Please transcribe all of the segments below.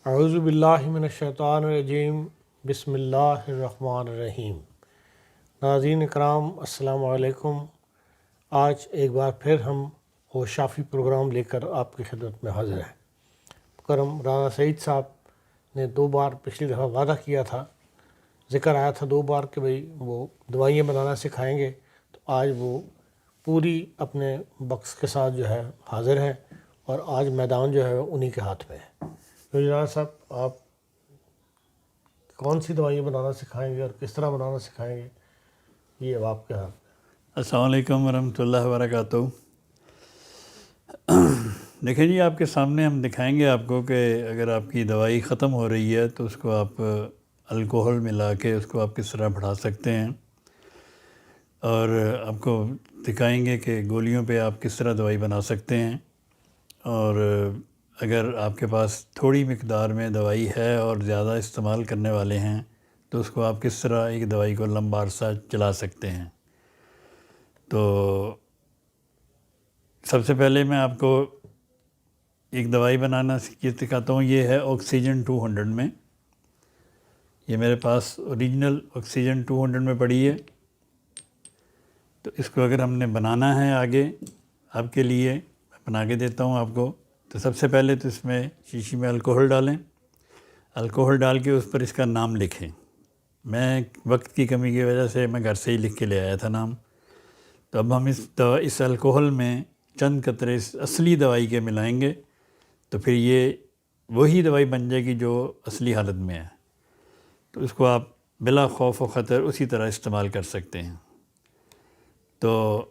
اعوذ باللہ من الشیطان الرجیم، بسم اللہ الرحمن الرحیم۔ ناظرین اکرام، السلام علیکم۔ آج ایک بار پھر ہم وہ شافی پروگرام لے کر آپ کی خدمت میں حاضر ہیں۔ مکرم رانا سعید صاحب نے 2 بار پچھلی دفعہ وعدہ کیا تھا، ذکر آیا تھا 2 بار کہ بھئی وہ دوائیاں بنانا سکھائیں گے، تو آج وہ پوری اپنے بکس کے ساتھ جو ہے حاضر ہیں، اور آج میدان جو ہے انہی کے ہاتھ میں ہے۔ تو رانا صاحب، آپ کون سی دوائیاں بنانا سکھائیں گے اور کس طرح بنانا سکھائیں گے، یہ اب آپ کے ہاتھ میں۔ السلام علیکم ورحمۃ اللہ وبرکاتہ۔ دیکھیں جی، آپ کے سامنے ہم دکھائیں گے آپ کو کہ اگر آپ کی دوائی ختم ہو رہی ہے تو اس کو آپ الکوہل ملا کے اس کو آپ کس طرح بڑھا سکتے ہیں، اور آپ کو دکھائیں گے کہ گولیوں پہ آپ کس طرح دوائی بنا سکتے ہیں، اور اگر آپ کے پاس تھوڑی مقدار میں دوائی ہے اور زیادہ استعمال کرنے والے ہیں تو اس کو آپ کس طرح ایک دوائی کو لمبا عرصہ چلا سکتے ہیں۔ تو سب سے پہلے میں آپ کو ایک دوائی بنانا سکھاتا ہوں، یہ ہے آکسیجن 200 میں۔ یہ میرے پاس اوریجنل آکسیجن 200 میں پڑی ہے، تو اس کو اگر ہم نے بنانا ہے آگے آپ کے لیے، میں بنا کے دیتا ہوں آپ کو۔ تو سب سے پہلے تو اس میں شیشی میں الکوہل ڈالیں، الکوہل ڈال کے اس پر اس کا نام لکھیں۔ میں وقت کی کمی کی وجہ سے میں گھر سے ہی لکھ کے لے آیا تھا نام۔ تو اب ہم اس الکوہل میں چند قطرے اس اصلی دوائی کے ملائیں گے، تو پھر یہ وہی دوائی بن جائے گی جو اصلی حالت میں ہے۔ تو اس کو آپ بلا خوف و خطر اسی طرح استعمال کر سکتے ہیں۔ تو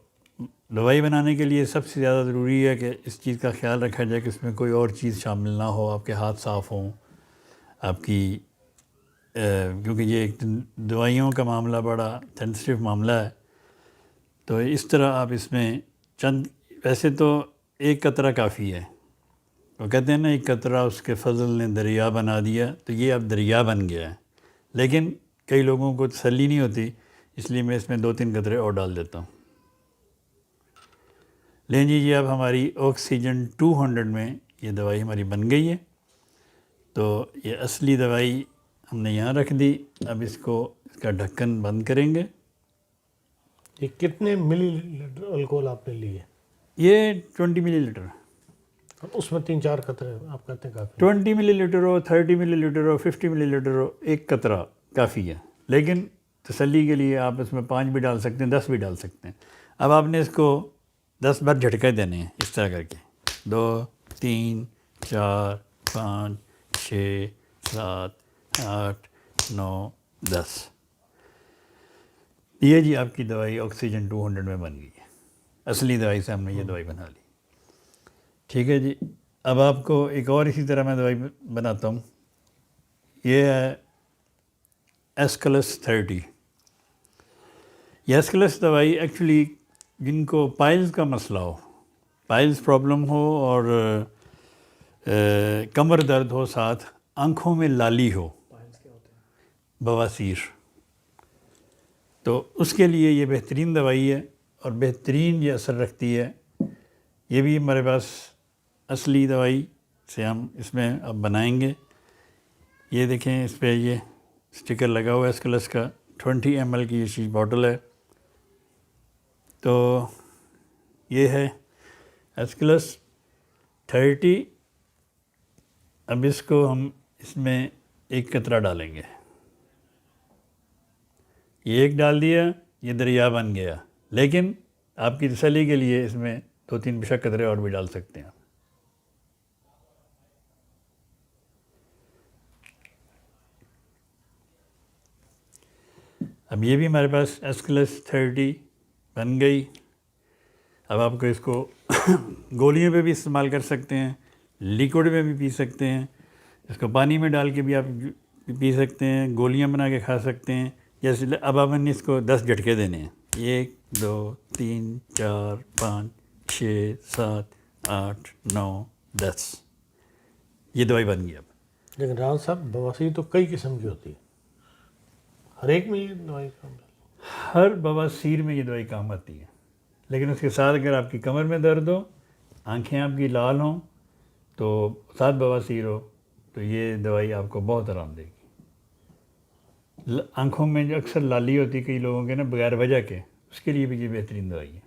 دوائی بنانے کے لیے سب سے زیادہ ضروری ہے کہ اس چیز کا خیال رکھا جائے کہ اس میں کوئی اور چیز شامل نہ ہو، آپ کے ہاتھ صاف ہوں، آپ کی کیونکہ یہ ایک دوائیوں کا معاملہ بڑا سینسٹیو معاملہ ہے۔ تو اس طرح آپ اس میں چند، ویسے تو 1 قطرہ کافی ہے، وہ کہتے ہیں نا ایک قطرہ اس کے فضل نے دریا بنا دیا، تو یہ اب دریا بن گیا ہے۔ لیکن کئی لوگوں کو تسلی نہیں ہوتی، اس لیے میں اس میں 2-3 قطرے اور ڈال دیتا ہوں۔ لیں جی، یہ اب ہماری آکسیجن 200 میں یہ دوائی ہماری بن گئی ہے۔ تو یہ اصلی دوائی ہم نے یہاں رکھ دی۔ اب اس کا ڈھکن بند کریں گے۔ یہ کتنے ملی لیٹر الکوہل آپ نے لی ہے؟ یہ 20 ملی لیٹر، اس میں 3-4 قطرے آپ کہتے ہیں کافی؟ 20 ملی لیٹر ہو، 30 ملی لیٹر ہو، 50 ملی لیٹر ہو، 1 قطرہ کافی ہے۔ لیکن تسلی کے لیے آپ اس میں 5 بھی ڈال سکتے ہیں، 10 بھی ڈال سکتے ہیں۔ اب آپ نے اس کو 10 بار جھٹکے دینے ہیں اس طرح کر کے، 2 3 4 5 6 7 8 9 10۔ یہ جی آپ کی دوائی آکسیجن 200 میں بن گئی ہے۔ اصلی دوائی سے ہم نے یہ دوائی بنا لی، ٹھیک ہے جی۔ اب آپ کو ایک اور اسی طرح میں دوائی بناتا ہوں، یہ ہے ایسکلس 30۔ یہ ایسکلس دوائی ایکچولی جن کو پائلز کا مسئلہ ہو، پائلز پرابلم ہو، اور کمر درد ہو، ساتھ آنکھوں میں لالی ہو، بواسیر، تو اس کے لیے یہ بہترین دوائی ہے اور بہترین یہ اثر رکھتی ہے۔ یہ بھی ہمارے پاس اصلی دوائی سے ہم اس میں اب بنائیں گے۔ یہ دیکھیں، اس پہ یہ سٹیکر لگا ہوا ہے ایسکلس کا، 20 ml کی یہ چیز باٹل ہے۔ تو یہ ہے ایسکلس 30۔ اب اس کو ہم اس میں 1 قطرہ ڈالیں گے۔ یہ 1 ڈال دیا، یہ دریا بن گیا، لیکن آپ کی تسلی کے لیے اس میں 2-3 بے شک قطرے اور بھی ڈال سکتے ہیں۔ اب یہ بھی ہمارے پاس ایسکلس 30 بن گئی۔ اب آپ کو اس کو گولیوں پہ بھی استعمال کر سکتے ہیں، لیکوڈ میں بھی پی سکتے ہیں، اس کو پانی میں ڈال کے بھی آپ پی سکتے ہیں، گولیاں بنا کے کھا سکتے ہیں۔ جیسے اب آپ نے اس کو 10 جھٹکے دینے ہیں، 1 2 3 4 5 6 7 8 9 10۔ یہ دوائی بن گئی۔ اب لیکن رانا صاحب، بواسیر تو کئی قسم کی ہوتی ہے، ہر ایک میں یہ دوائی کام ہے؟ ہر بواسیر میں یہ دوائی کام آتی ہے، لیکن اس کے ساتھ اگر آپ کی کمر میں درد ہو، آنکھیں آپ کی لال ہوں، تو ساتھ بواسیر ہو، تو یہ دوائی آپ کو بہت آرام دے گی. آنکھوں میں جو اکثر لالی ہوتی ہے کئی لوگوں کے نا بغیر وجہ کے, اس کے لیے بھی یہ بہترین دوائی ہے.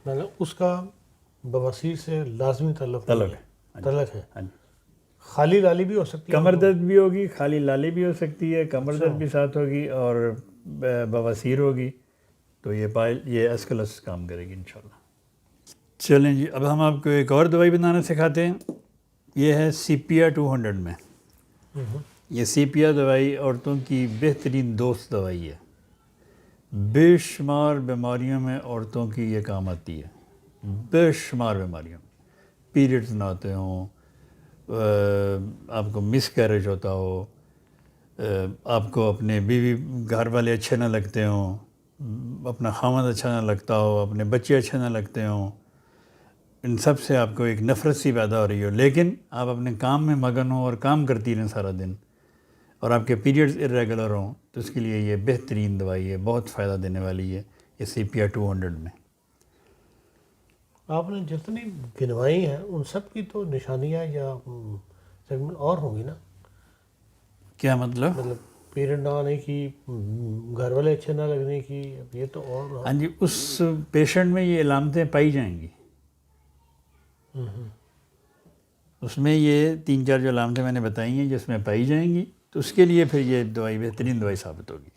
مطلب اس کا بواسیر سے لازمی تعلق طلب نہیں ہے. تعلق ہے. ہاں جی. خالی لالی بھی ہو سکتی ہے, کمر درد بھی ہوگی, خالی لالی بھی ہو سکتی ہے, کمر درد بھی ساتھ ہوگی, اور بواسیر ہوگی, تو یہ ایسکلس کام کرے گی انشاءاللہ. چلیں جی, اب ہم آپ کو ایک اور دوائی بنانا سکھاتے ہیں. یہ ہے سیپیا 200 میں. یہ سیپیا دوائی عورتوں کی بہترین دوست دوائی ہے. بے شمار بیماریوں میں عورتوں کی یہ کام آتی ہے, بے شمار بیماریوں میں. پیریڈز نہ ہوتے ہوں, آپ کو مس کیریج ہوتا ہو, آپ کو اپنے بیوی گھر والے اچھے نہ لگتے ہوں, اپنا خامد اچھا نہ لگتا ہو, اپنے بچے اچھے نہ لگتے ہوں, ان سب سے آپ کو ایک نفرت سی پیدا ہو رہی ہو, لیکن آپ اپنے کام میں مگن ہوں اور کام کرتی رہیں سارا دن, اور آپ کے پیریڈز ارریگولر ہوں, تو اس کے لیے یہ بہترین دوائی ہے, بہت فائدہ دینے والی ہے یہ سیپیا 200 میں. آپ نے جتنی گنوائی ہیں ان سب کی تو نشانیاں یا سیگمنٹ اور ہوں گی نا؟ کیا مطلب؟ مطلب پیریڈ نہ آنے کی, گھر والے اچھے نہ لگنے کی, یہ تو اور. ہاں جی, اس پیشنٹ میں یہ علامتیں پائی جائیں گی. اس میں یہ 3-4 جو علامتیں میں نے بتائی ہیں جس میں پائی جائیں گی, تو اس کے لیے پھر یہ دوائی بہترین دوائی ثابت ہوگی.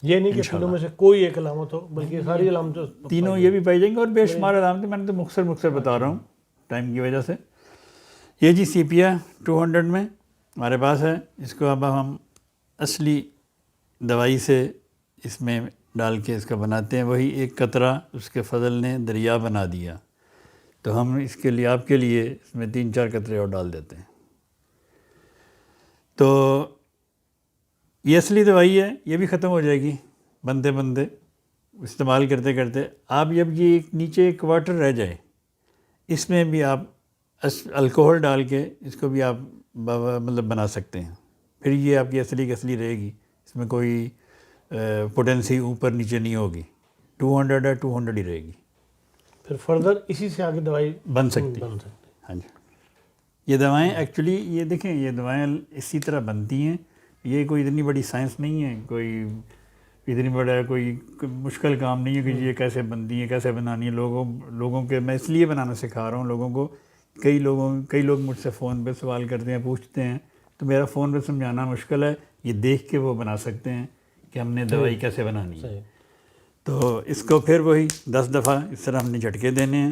یہ نہیں کہ تینوں میں سے کوئی ایک علامت ہو, بلکہ ساری علامتیں تینوں یہ بھی پائی جائیں گی, اور بے شمار علامتیں, میں نے تو مختصر بتا رہا ہوں ٹائم کی وجہ سے. یہ جی سیپیا 200 میں ہمارے پاس ہے. اس کو اب ہم اصلی دوائی سے اس میں ڈال کے اس کا بناتے ہیں. وہی ایک قطرہ اس کے فضل نے دریا بنا دیا, تو ہم اس کے لیے آپ کے لیے اس میں 3-4 قطرے اور ڈال دیتے ہیں. تو یہ اصلی دوائی ہے, یہ بھی ختم ہو جائے گی بنتے استعمال کرتے کرتے. آپ جب یہ نیچے ایک واٹر رہ جائے, اس میں بھی آپ الکوہل ڈال کے اس کو بھی آپ مطلب بنا سکتے ہیں. پھر یہ آپ کی اصلی کی اصلی رہے گی, اس میں کوئی پوٹینسی اوپر نیچے نہیں ہوگی. 200 ہے 200 ہی رہے گی. پھر فردر اسی سے آگے دوائی بن سکتی. ہاں جی, یہ دوائیں ایکچولی یہ دیکھیں, یہ دوائیں اسی طرح بنتی ہیں. یہ کوئی اتنی بڑی سائنس نہیں ہے, کوئی اتنی بڑا کوئی مشکل کام نہیں ہے کہ یہ کیسے بنتی ہیں, کیسے بنانی ہے. لوگوں کے میں اس لیے بنانا سکھا رہا ہوں لوگوں کو. کئی لوگ مجھ سے فون پہ سوال کرتے ہیں, پوچھتے ہیں, تو میرا فون پہ سمجھانا مشکل ہے. یہ دیکھ کے وہ بنا سکتے ہیں کہ ہم نے دوائی کیسے بنانی ہے. تو اس کو پھر وہی 10 دفعہ اس طرح ہم نے جھٹکے دینے ہیں.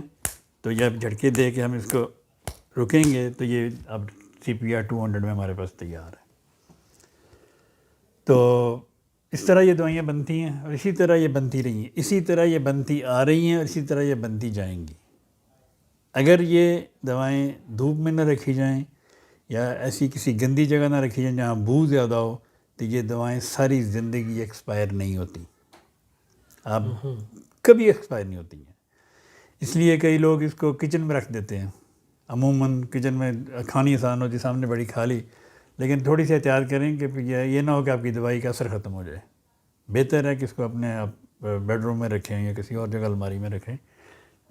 تو جب جھٹکے دے کے ہم اس کو رکیں گے تو یہ اب سیپیا 200 میں ہمارے پاس تیار ہے. تو اس طرح یہ دوائیاں بنتی ہیں, اور اسی طرح یہ بنتی رہی ہیں, اسی طرح یہ بنتی آ رہی ہیں, اور اسی طرح یہ بنتی جائیں گی. اگر یہ دوائیں دھوپ میں نہ رکھی جائیں یا ایسی کسی گندی جگہ نہ رکھی جائیں جہاں بو زیادہ ہو, تو یہ دوائیں ساری زندگی ایکسپائر نہیں ہوتی. آپ کبھی ایکسپائر نہیں ہوتی ہیں. اس لیے کئی لوگ اس کو کچن میں رکھ دیتے ہیں. عموماً کچن میں کھانی آسان ہوتی, سامنے بڑی کھا لی, لیکن تھوڑی سی احتیاط کریں کہ یہ نہ ہو کہ آپ کی دوائی کا اثر ختم ہو جائے. بہتر ہے کہ اس کو اپنے آپ بیڈ روم میں رکھیں یا کسی اور جگہ الماری میں رکھیں,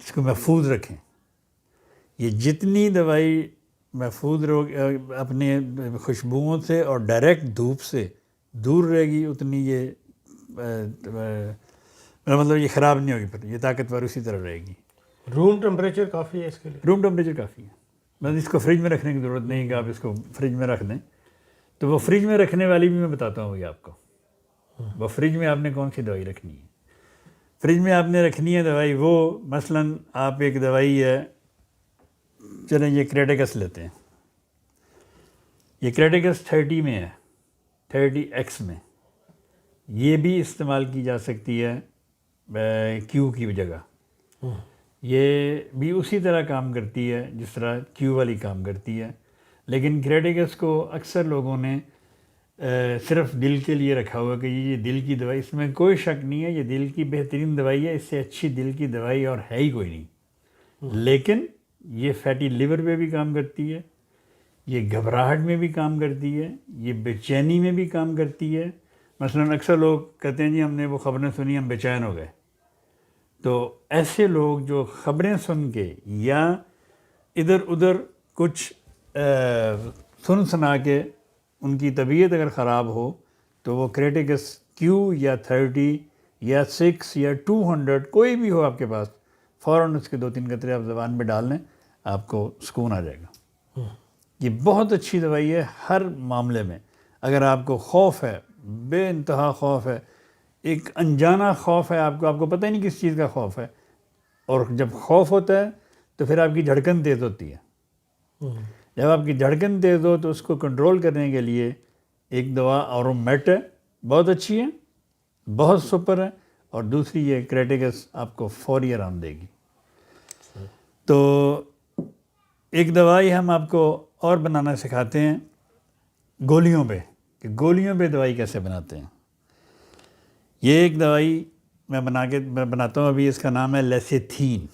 اس کو محفوظ رکھیں. یہ جتنی دوائی محفوظ اپنے خوشبوؤں سے اور ڈائریکٹ دھوپ سے دور رہے گی, اتنی یہ مطلب یہ خراب نہیں ہوگی, پھر یہ طاقتور اسی طرح رہے گی. روم ٹمپریچر کافی ہے اس کے لیے؟ روم ٹمپریچر کافی ہے, بس اس کو فریج میں رکھنے کی ضرورت نہیں کہ آپ اس کو فریج میں رکھ دیں. تو وہ فریج میں رکھنے والی بھی میں بتاتا ہوں آپ کو. وہ فریج میں آپ نے کون سی دوائی رکھنی ہے. فریج میں آپ نے رکھنی ہے دوائی وہ, مثلاً آپ ایک دوائی ہے, چلیں یہ کریٹیکس لیتے ہیں. یہ کریٹیکس 30 میں ہے, 30X میں. یہ بھی استعمال کی جا سکتی ہے کیو کی جگہ. یہ بھی اسی طرح کام کرتی ہے جس طرح کیو والی کام کرتی ہے, لیکن کریٹیکس کو اکثر لوگوں نے صرف دل کے لیے رکھا ہوا کہ یہ دل کی دوائی. اس میں کوئی شک نہیں ہے, یہ دل کی بہترین دوائی ہے, اس سے اچھی دل کی دوائی اور ہے ہی کوئی نہیں. لیکن یہ فیٹی لیور پہ بھی کام کرتی ہے, یہ گھبراہٹ میں بھی کام کرتی ہے, یہ بے چینی میں بھی کام کرتی ہے. مثلاً اکثر لوگ کہتے ہیں جی ہم نے وہ خبریں سنی, ہم بے چین ہو گئے. تو ایسے لوگ جو خبریں سن کے یا ادھر ادھر کچھ سن سنا کے ان کی طبیعت اگر خراب ہو تو وہ کریٹیکس کیو یا 30 یا 6 یا 200 کوئی بھی ہو آپ کے پاس، فوراً اس کے 2-3 قطرے آپ زبان میں ڈال لیں، آپ کو سکون آ جائے گا۔ یہ بہت اچھی دوائی ہے ہر معاملے میں۔ اگر آپ کو خوف ہے، بے انتہا خوف ہے، ایک انجانہ خوف ہے، آپ کو پتہ ہی نہیں کس چیز کا خوف ہے، اور جب خوف ہوتا ہے تو پھر آپ کی دھڑکن تیز ہوتی ہے۔ جب آپ کی دھڑکن تیز ہو تو اس کو کنٹرول کرنے کے لیے ایک دوا آرومیٹ ہے، بہت اچھی ہے، بہت سپر ہے، اور دوسری یہ کریٹیکس آپ کو فوری آرام دے گی۔ تو ایک دوائی ہم آپ کو اور بنانا سکھاتے ہیں گولیوں پہ، کہ گولیوں پہ دوائی کیسے بناتے ہیں۔ یہ ایک دوائی میں بناتا ہوں ابھی، اس کا نام ہے لیسیتھین۔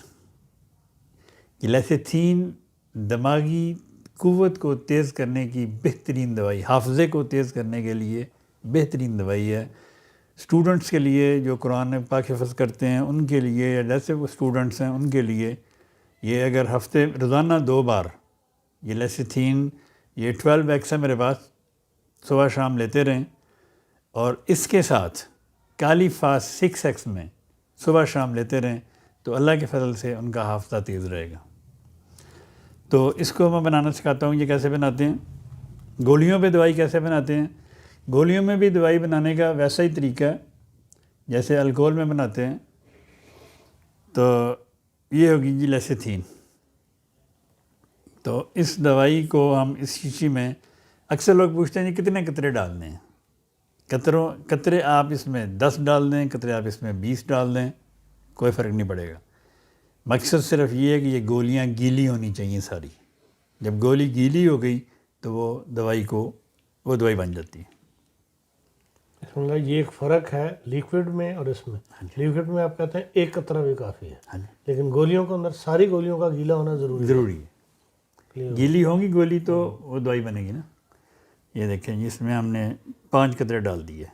یہ لیسیتھین دماغی قوت کو تیز کرنے کی بہترین دوائی، حافظے کو تیز کرنے کے لیے بہترین دوائی ہے۔ اسٹوڈنٹس کے لیے جو قرآن پاک حفظ کرتے ہیں ان کے لیے، یا جیسے وہ اسٹوڈنٹس ہیں ان کے لیے، یہ اگر روزانہ 2 بار یہ لیسیتھین، یہ 12x ہے میرے پاس، صبح شام لیتے رہیں، اور اس کے ساتھ کالی فاس 6x میں صبح شام لیتے رہیں، تو اللہ کے فضل سے ان کا حافظہ تیز رہے گا۔ تو اس کو میں بنانا سکھاتا ہوں، یہ کیسے بناتے ہیں، گولیوں پہ دوائی کیسے بناتے ہیں۔ گولیوں میں بھی دوائی بنانے کا ویسا ہی طریقہ ہے جیسے الکوہل میں بناتے ہیں۔ تو یہ ہوگی جی لیسیتھین۔ تو اس دوائی کو ہم اس شیشی میں، اکثر لوگ پوچھتے ہیں جی کتنے قطرے ڈالنے ہیں۔ قطرے آپ اس میں 10 ڈال دیں، قطرے آپ اس میں 20 ڈال دیں، کوئی فرق نہیں پڑے گا۔ مقصد صرف یہ ہے کہ یہ گولیاں گیلی ہونی چاہیے ساری۔ جب گولی گیلی ہو گئی تو وہ دوائی بن جاتی ہے۔ بسم اللہ، یہ ایک فرق ہے لیکوڈ میں اور اس میں۔ لیکوڈ میں آپ کہتے ہیں 1 قطرہ بھی کافی ہے، لیکن گولیوں کے اندر ساری گولیوں کا گیلا ہونا ضروری ہے۔ گیلی ہوں گی گولی تو وہ دوائی بنے گی نا۔ یہ دیکھیں اس میں ہم نے 5 قطرے ڈال دیے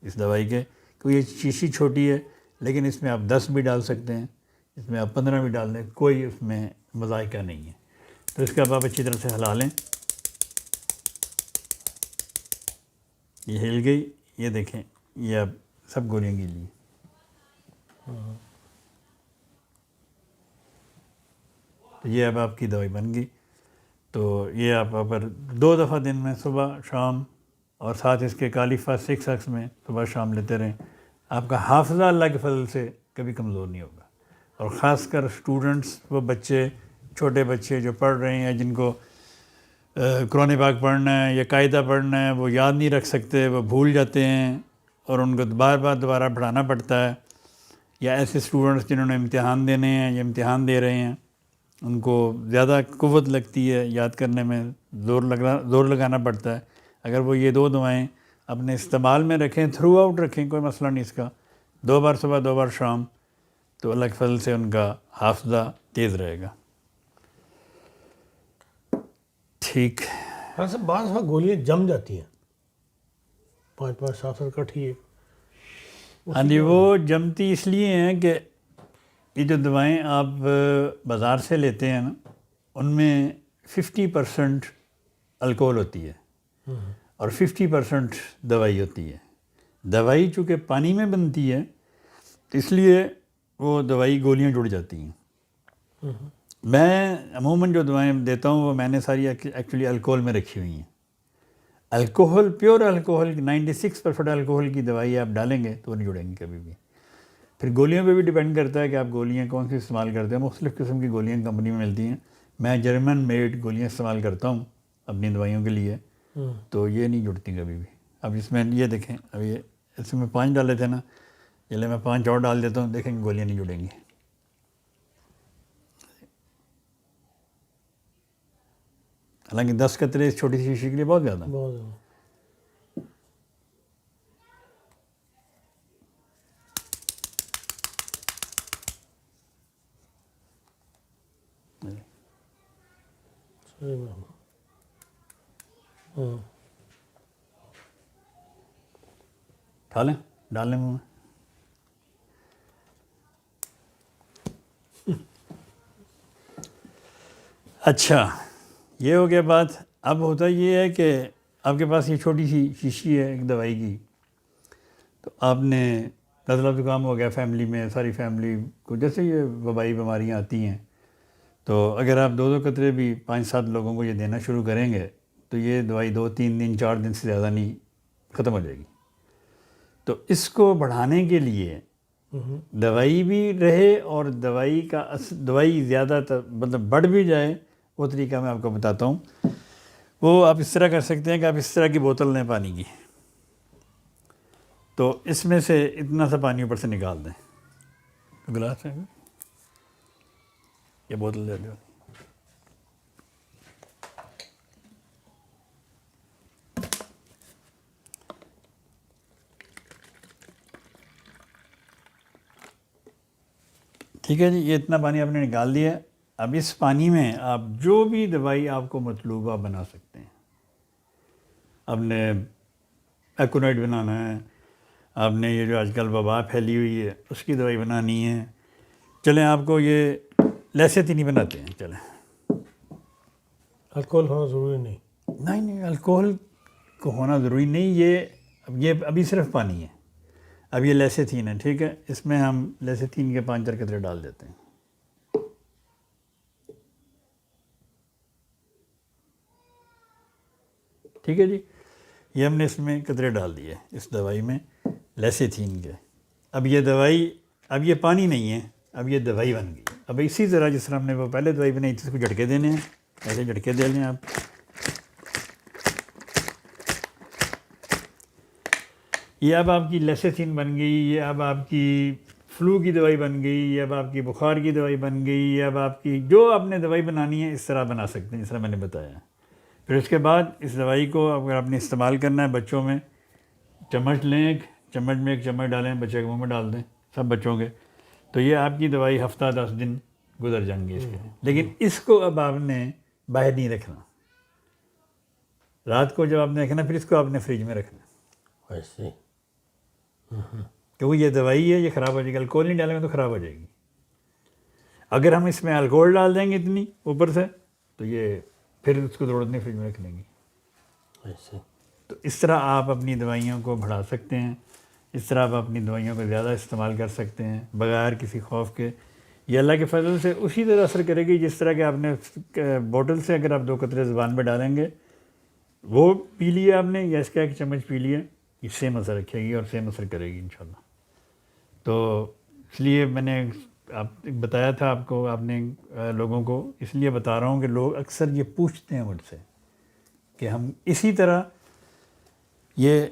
اس دوائی کے، کیونکہ یہ شیشی چھوٹی ہے، لیکن اس میں آپ 10 بھی ڈال سکتے ہیں، اس میں آپ 15 بھی ڈال دیں، کوئی اس میں مذائقہ نہیں ہے۔ تو اس کا آپ اچھی طرح سے ہلا لیں۔ یہ ہل گئی، یہ دیکھیں یہ اب سب گولیاں گیلی ہیں۔ تو یہ اب آپ کی دوائی بن گئی۔ تو یہ آپ اگر 2 دفعہ دن میں صبح شام، اور ساتھ اس کے کالیفا 6x میں صبح شام لیتے رہیں، آپ کا حافظہ اللہ کے فضل سے کبھی کمزور نہیں ہوگا۔ اور خاص کر اسٹوڈنٹس، وہ بچے، چھوٹے بچے جو پڑھ رہے ہیں، جن کو قرآن پاک پڑھنا ہے یا قاعدہ پڑھنا ہے، وہ یاد نہیں رکھ سکتے، وہ بھول جاتے ہیں، اور ان کو دوبارہ پڑھانا پڑتا ہے، یا ایسے اسٹوڈنٹس جنہوں نے امتحان دینے ہیں یا امتحان دے رہے ہیں، ان کو زیادہ قوت لگتی ہے یاد کرنے میں، زور لگانا پڑتا ہے۔ اگر وہ یہ 2 دعائیں اپنے استعمال میں رکھیں، تھرو آؤٹ رکھیں، کوئی مسئلہ نہیں اس کا، 2 بار صبح 2 بار شام، تو اللہ کے فضل سے ان کا حافظہ تیز رہے گا۔ ٹھیک۔ ہاں بعض وقت گولیاں جم جاتی ہیں، 5 7 کٹھی ہے۔ ہاں جی، وہ جمتی اس لیے ہیں کہ یہ جو دوائیں آپ بازار سے لیتے ہیں نا، ان میں 50% الکوہل ہوتی ہے اور 50% دوائی ہوتی ہے۔ دوائی چونکہ پانی میں بنتی ہے تو اس لیے وہ دوائی گولیاں جڑ جاتی ہیں۔ میں عموماً جو دوائیں دیتا ہوں وہ میں نے ساری ایکچولی الکوہل میں رکھی ہوئی ہیں۔ الکوہل، پیور الکوہل، 96% الکوہل کی دوائی آپ ڈالیں گے تو وہ نہیں جڑیں گی کبھی بھی۔ پھر گولیوں پہ بھی ڈیپینڈ کرتا ہے کہ آپ گولیاں کون سی استعمال کرتے ہیں۔ مختلف قسم کی گولیاں کمپنی میں ملتی ہیں، میں جرمن میڈ گولیاں استعمال کرتا ہوں اپنی دوائیوں کے لیے، تو یہ نہیں جڑتی کبھی بھی۔ اب اس میں یہ دیکھیں، اب یہ اس میں 5 ڈالے تھے نا، چلے میں 5 اور ڈال دیتا ہوں، دیکھیں گولیاں نہیں جڑیں گی۔ حالانکہ 10 قطرے اس چھوٹی سی شیشی کے لیے بہت زیادہ۔ کھا لیں، ڈال لیں منہ میں۔ اچھا، یہ ہو گیا بات اب ہوتا یہ ہے کہ آپ کے پاس یہ چھوٹی سی شیشی ہے ایک دوائی کی، تو آپ نے نزلہ زکام ہو گیا فیملی میں، ساری فیملی کو، جیسے یہ وبائی بیماریاں آتی ہیں، تو اگر آپ 2 قطرے بھی 5-7 لوگوں کو یہ دینا شروع کریں گے تو یہ دوائی 2-3 دن 4 دن سے زیادہ نہیں ختم ہو جائے گی۔ تو اس کو بڑھانے کے لیے دوائی بھی رہے اور دوائی زیادہ مطلب بڑھ بھی جائے، وہ طریقہ میں آپ کو بتاتا ہوں۔ وہ آپ اس طرح کر سکتے ہیں کہ آپ اس طرح کی بوتل لیں پانی کی، تو اس میں سے اتنا سا پانی اوپر سے نکال دیں، گلاس ہے یہ بوتل دے دو، ٹھیک ہے جی، یہ اتنا پانی آپ نے نکال دیا۔ اب اس پانی میں آپ جو بھی دوائی آپ کو مطلوبہ بنا سکتے ہیں۔ آپ نے ایکونائٹ بنانا ہے، آپ نے یہ جو آج کل وبا پھیلی ہوئی ہے اس کی دوائی بنانی ہے، چلیں آپ کو یہ لیسیتھین بناتے ہیں، چلیں الکوہل ہونا ضروری نہیں؟ نہیں الکوہل کو ہونا ضروری نہیں، یہ ابھی صرف پانی ہے، اب یہ لیسیتھین ہے، ٹھیک ہے، اس میں ہم لیسیتھین کے 5-4 قطرے ڈال دیتے ہیں۔ ٹھیک ہے جی، یہ ہم نے اس میں قطرے ڈال دیے اس دوائی میں لیسیتھین کے۔ اب یہ دوائی، اب یہ پانی نہیں ہے، اب یہ دوائی بن گئی۔ اب اسی طرح جس طرح ہم نے وہ پہلے دوائی بنائی تھی اس کو جھٹکے دینے ہیں، ایسے جھٹکے دے لیں آپ۔ یہ اب آپ کی لیسیتھین بن گئی، یہ اب آپ کی فلو کی دوائی بن گئی، یہ اب آپ کی بخار کی دوائی بن گئی، یہ اب آپ کی جو آپ نے دوائی بنانی ہے اس طرح بنا سکتے ہیں جس طرح میں نے بتایا۔ پھر اس کے بعد اس دوائی کو اگر آپ نے استعمال کرنا ہے بچوں میں، چمچ لیں، ایک چمچ میں ایک چمچ ڈالیں، بچے کے منہ میں ڈال دیں، سب بچوں کے، تو یہ آپ کی دوائی ہفتہ 10 دن گزر جائیں گے اس کے۔ لیکن اس کو اب آپ نے باہر نہیں رکھنا، رات کو جب آپ نے رکھنا پھر اس کو آپ نے فریج میں رکھنا، ایسے کیونکہ یہ دوائی ہے، یہ خراب ہو جائے گی، الکوہل نہیں ڈالیں گے تو خراب ہو جائے گی۔ اگر ہم اس میں الکوہل ڈال دیں گے اتنی اوپر سے تو یہ پھر اس کو ضرورت نہیں، فریج میں رکھ لیں گی۔ ایسے تو اس طرح آپ اپنی دوائیوں کو بڑھا سکتے ہیں، اس طرح آپ اپنی دوائیوں کو زیادہ استعمال کر سکتے ہیں بغیر کسی خوف کے۔ یہ اللہ کے فضل سے اسی طرح اثر کرے گی جس طرح کہ آپ نے بوٹل سے اگر آپ 2 قطرے زبان پہ ڈالیں گے، وہ پی لیے آپ نے یا اس کا 1 چمچ پی لیے، یہ سیم اثر رکھے گی اور سیم اثر کرے گی انشاءاللہ۔ تو اس لیے میں نے آپ بتایا تھا آپ کو، آپ نے لوگوں کو اس لیے بتا رہا ہوں کہ لوگ اکثر یہ پوچھتے ہیں مجھ سے کہ ہم اسی طرح یہ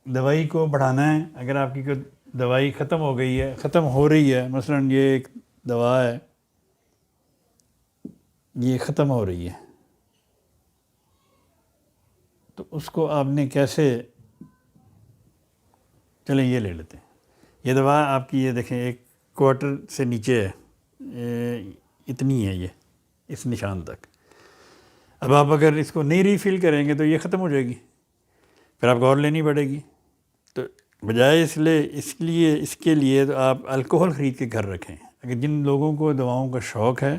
دوائی کو بڑھانا ہے۔ اگر آپ کی کوئی دوائی ختم ہو گئی ہے، ختم ہو رہی ہے، مثلا یہ ایک دوا ہے یہ ختم ہو رہی ہے، تو اس کو آپ نے کیسے، چلیں یہ لے لیتے ہیں، یہ دوا آپ کی یہ دیکھیں 1 کوارٹر سے نیچے ہے، اتنی ہے یہ اس نشان تک۔ اب آپ اگر اس کو نہیں ریفل کریں گے تو یہ ختم ہو جائے گی، پھر آپ کو اور لینی پڑے گی۔ تو بجائے اس کے لیے تو آپ الکوہل خرید کے گھر رکھیں۔ اگر جن لوگوں کو دواؤں کا شوق ہے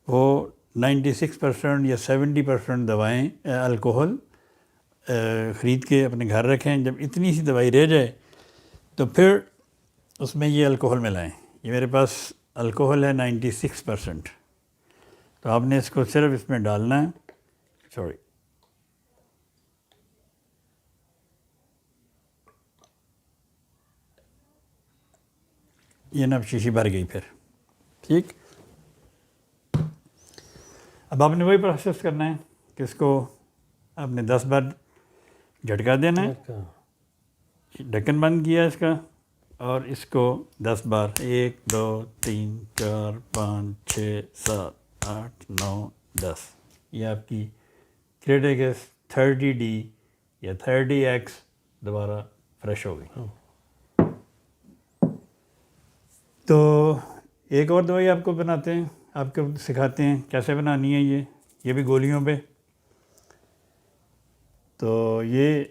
وہ 96% یا 70% دوائیں الکوہل خرید کے اپنے گھر رکھیں۔ جب اتنی سی دوائی رہ جائے تو پھر اس میں یہ الکوہل ملائیں۔ یہ میرے پاس الکوہل ہے 96%، تو آپ نے اس کو صرف اس میں ڈالنا ہے، یہ نا اب شیشی بھر گئی پھر، ٹھیک۔ اب آپ نے وہی پروسیس کرنا ہے کہ اس کو آپ نے 10 بار جھٹکا دینا ہے، ڈھکن بند کیا اس کا، اور اس کو 10 بار 1 2 3 4 5 6 7 8 9 10، یہ آپ کی کریٹیکس 30D یا 30X دوبارہ فریش ہو گئی۔ تو ایک اور دوائی آپ کو بناتے ہیں، آپ کو سکھاتے ہیں کیسے بنانی ہے، یہ بھی گولیوں پہ۔ تو یہ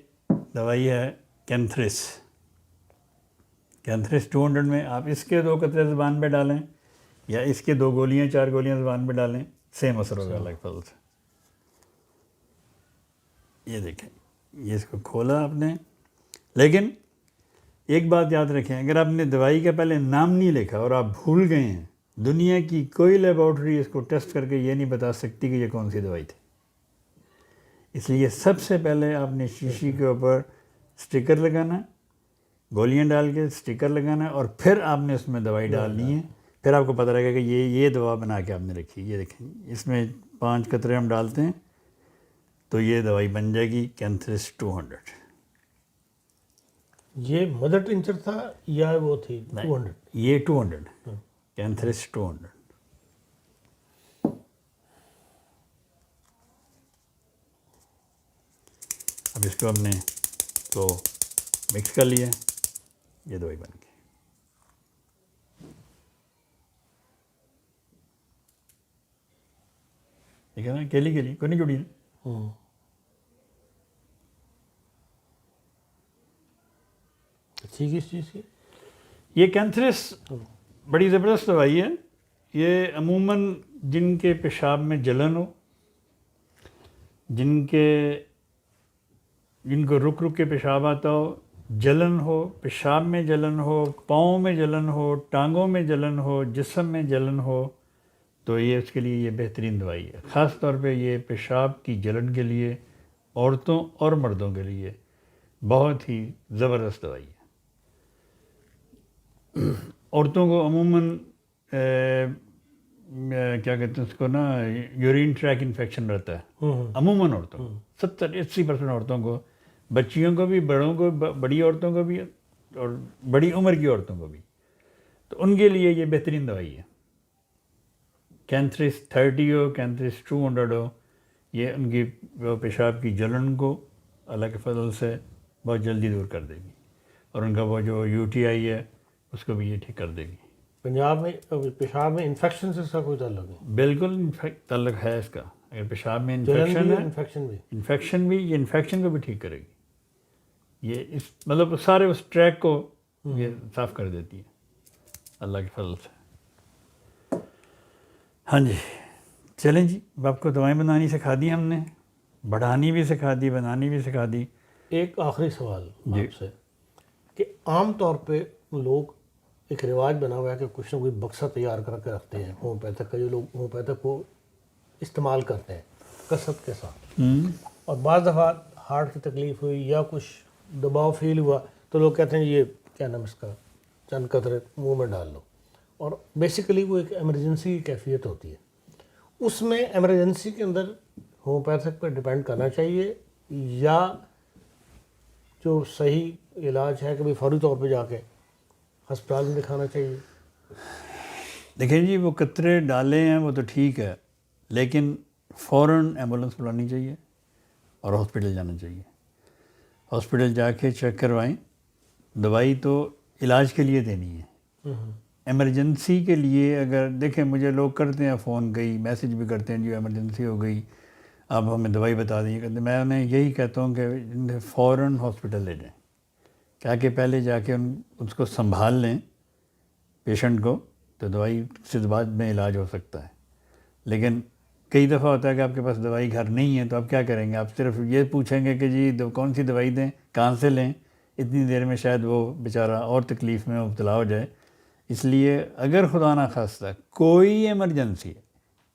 دوائی ہے کینتھرس 200 میں، آپ اس کے 2 قطرے زبان پہ ڈالیں یا اس کے 2 گولیاں 4 گولیاں زبان پہ ڈالیں، سیم اثر ہوگا اللہ کے فضل سے۔ یہ دیکھیں، یہ اس کو کھولا آپ نے، لیکن ایک بات یاد رکھیں، اگر آپ نے دوائی کا پہلے نام نہیں لکھا اور آپ بھول گئے ہیں، دنیا کی کوئی لیبارٹری اس کو ٹیسٹ کر کے یہ نہیں بتا سکتی کہ یہ کون سی دوائی تھی. اس لیے سب سے پہلے آپ نے شیشی کے اوپر سٹیکر لگانا، گولیاں ڈال کے سٹیکر لگانا، اور پھر آپ نے اس میں دوائی ڈالنی ہے. پھر آپ کو پتہ لگے گا کہ یہ دوا بنا کے آپ نے رکھی. یہ دیکھیں، اس میں 5 قطرے ہم ڈالتے ہیں تو یہ دوائی بن جائے گی کینتھرس 200. یہ مدر ٹنچر تھا یا وہ تھی 200؟ یہ 200 کینتھرس 200. اب اس کو ہم نے تو مکس کر لیا، یہ دوائی بن گئی. ٹھیک ہے نا، کیلی کوئی نہیں جڑی نا. ٹھیک ہے، اس چیز کی یہ کینتھرس بڑی زبردست دوائی ہے. یہ عموماً جن کے پیشاب میں جلن ہو، جن کو رک کے پیشاب آتا ہو، جلن ہو، پیشاب میں جلن ہو، پاؤں میں جلن ہو، ٹانگوں میں جلن ہو، جسم میں جلن ہو، تو یہ اس کے لیے یہ بہترین دوائی ہے. خاص طور پہ یہ پیشاب کی جلن کے لیے عورتوں اور مردوں کے لیے بہت ہی زبردست دوائی ہے. عورتوں کو عموماً کیا کہتے ہیں اس کو نا، یورین ٹریک انفیکشن رہتا ہے عموماً عورتوں کو. 70-80% عورتوں کو، بچیوں کو بھی، بڑوں کو، بڑی عورتوں کو بھی اور بڑی عمر کی عورتوں کو بھی. تو ان کے لیے یہ بہترین دوائی ہے. کینتھرس 30 ہو، کینتھرس 200 ہو، یہ ان کی پیشاب کی جلن کو اللہ کے فضل سے بہت جلدی دور کر دے گی، اور ان کا وہ جو UTI ہے اس کو بھی یہ ٹھیک کر دے گی. پنجاب میں پیشاب میں انفیکشن سے اس کا کوئی تعلق نہیں؟ بالکل تعلق ہے اس کا. اگر پیشاب میں انفیکشن ہے، انفیکشن بھی یہ انفیکشن کو بھی ٹھیک کرے گی. یہ اس مطلب سارے اس ٹریک کو یہ صاف کر دیتی ہے اللہ کے فضل سے. ہاں جی، چلیں جی، اب آپ کو دوائیں بنانی سکھا دی ہم نے، بڑھانی بھی سکھا دی، بنانی بھی سکھا دی. ایک آخری سوال آپ سے، کہ عام طور پہ لوگ ایک رواج بنا ہوا ہے کہ کچھ نہ کوئی بکسہ تیار کر کے رکھتے ہیں ہومیوپیتھک کا، جو لوگ ہومیوپیتھک کو استعمال کرتے ہیں کثرت کے ساتھ، اور بعض دفعہ ہارٹ کی تکلیف ہوئی یا کچھ دباؤ فیل ہوا تو لوگ کہتے ہیں یہ کیا نام اس کا، چند قطرے منہ میں ڈال لو. اور بیسیکلی وہ ایک ایمرجنسی کی کیفیت ہوتی ہے. اس میں ایمرجنسی کے اندر ہومیوپیتھک پہ ڈیپینڈ کرنا چاہیے، یا جو صحیح علاج ہے کہ بھائی فوری طور پہ جا کے ہسپتال میں دکھانا چاہیے؟ دیکھیں جی، وہ قطرے ڈالے ہیں وہ تو ٹھیک ہے، لیکن فوراً ایمبولینس بلانی چاہیے اور ہاسپٹل جانا چاہیے. ہاسپٹل جا کے چیک کروائیں. دوائی تو علاج کے لیے دینی ہے. ایمرجنسی کے لیے اگر دیکھیں، مجھے لوگ کرتے ہیں فون، گئی میسج بھی کرتے ہیں، جو ایمرجنسی ہو گئی آپ ہمیں دوائی بتا دیجیے. کہتے میں انہیں یہی کہتا ہوں کہ فوراً ہاسپٹل لے جائیں، کیا کہ پہلے جا کے اس کو سنبھال لیں پیشنٹ کو، تو دوائی سے بعد میں علاج ہو سکتا ہے. لیکن کئی دفعہ ہوتا ہے کہ آپ کے پاس دوائی گھر نہیں ہے، تو آپ کیا کریں گے؟ آپ صرف یہ پوچھیں گے کہ جی کون سی دوائی دیں، کہاں سے لیں. اتنی دیر میں شاید وہ بیچارہ اور تکلیف میں مبتلا ہو جائے. اس لیے اگر خدا نخواستہ کوئی ایمرجنسی ہے،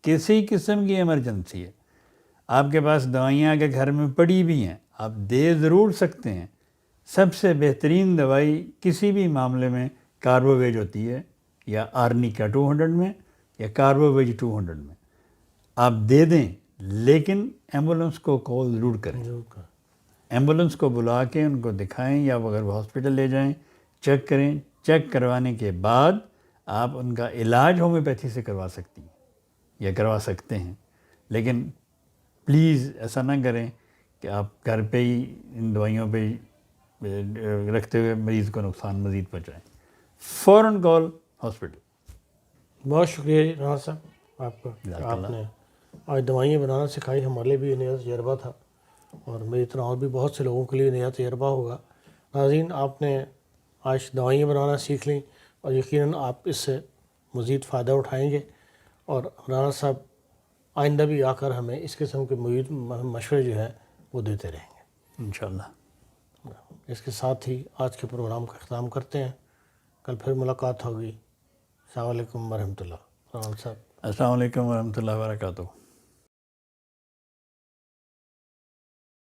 کسی قسم کی ایمرجنسی ہے، آپ کے پاس دوائیاں کے گھر میں پڑی بھی ہیں، آپ دے ضرور سکتے ہیں. سب سے بہترین دوائی کسی بھی معاملے میں کاربوویج ہوتی ہے، یا آرنیکا 200 میں یا کاربوویج 200 میں. آپ دے دیں، لیکن ایمبولینس کو کال ضرور کریں. ایمبولینس کو بلا کے ان کو دکھائیں، یا اگر وہ ہاسپٹل لے جائیں، چیک کریں. چیک کروانے کے بعد آپ ان کا علاج ہومیوپیتھی سے کروا سکتی ہیں یا کروا سکتے ہیں. لیکن پلیز ایسا نہ کریں کہ آپ گھر پہ ہی ان دوائیوں پہ رکھتے ہوئے مریض کو نقصان مزید پہنچائیں. فوراً کال ہاسپٹل. بہت شکریہ جی راحت صاحب آپ کا، آپ نے آج دوائیاں بنانا سکھائی. ہمارے بھی نیا تجربہ تھا، اور میری طرح اور بھی بہت سے لوگوں کے لیے نیا تجربہ ہوگا. ناظرین، آپ نے آج دوائیاں بنانا سیکھ لیں، اور یقیناً آپ اس سے مزید فائدہ اٹھائیں گے. اور رانا صاحب آئندہ بھی آ کر ہمیں اس قسم کے مزید مشورے جو ہے وہ دیتے رہیں گے انشاءاللہ۔ اس کے ساتھ ہی آج کے پروگرام کا اختتام کرتے ہیں، کل پھر ملاقات ہوگی۔ السلام علیکم ورحمۃ اللہ۔ رحمان صاحب السلام علیکم ورحمۃ اللہ وبرکاتہ۔